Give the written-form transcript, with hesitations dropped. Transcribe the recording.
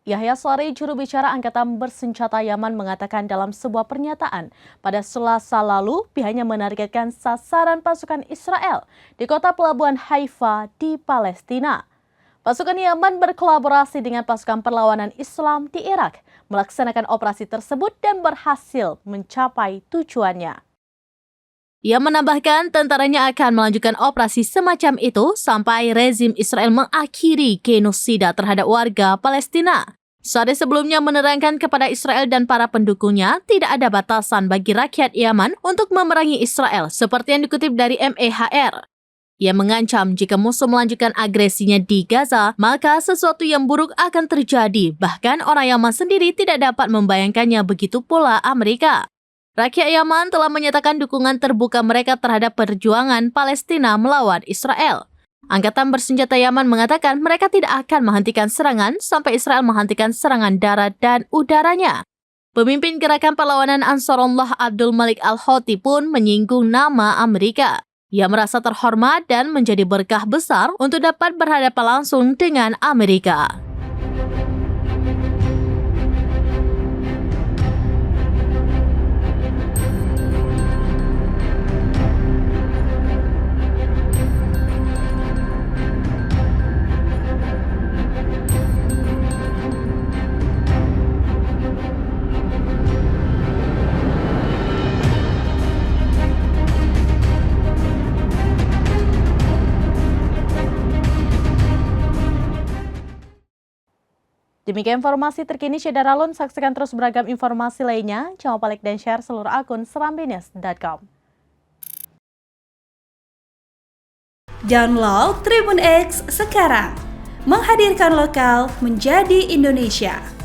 Yahya Saree, juru bicara Angkatan Bersenjata Yaman, mengatakan dalam sebuah pernyataan pada Selasa lalu pihaknya menargetkan sasaran pasukan Israel di kota pelabuhan Haifa di Palestina. Pasukan Yaman berkolaborasi dengan pasukan perlawanan Islam di Irak melaksanakan operasi tersebut dan berhasil mencapai tujuannya. Ia menambahkan tentaranya akan melanjutkan operasi semacam itu sampai rezim Israel mengakhiri genosida terhadap warga Palestina. Saree sebelumnya menerangkan kepada Israel dan para pendukungnya tidak ada batasan bagi rakyat Yaman untuk memerangi Israel seperti yang dikutip dari MEHR. Ia mengancam jika musuh melanjutkan agresinya di Gaza, maka sesuatu yang buruk akan terjadi. Bahkan orang Yaman sendiri tidak dapat membayangkannya, begitu pula Amerika. Rakyat Yaman telah menyatakan dukungan terbuka mereka terhadap perjuangan Palestina melawan Israel. Angkatan Bersenjata Yaman mengatakan mereka tidak akan menghentikan serangan sampai Israel menghentikan serangan darat dan udaranya. Pemimpin gerakan perlawanan Ansarullah Abdul Malik Al-Houthi pun menyinggung nama Amerika. Ia merasa terhormat dan menjadi berkah besar untuk dapat berhadapan langsung dengan Amerika. Demikian informasi terkini Syedara Alun. Saksikan terus beragam informasi lainnya. Jangan lupa like dan share seluruh akun serambinews.com. Download Tribun X sekarang. Menghadirkan lokal menjadi Indonesia.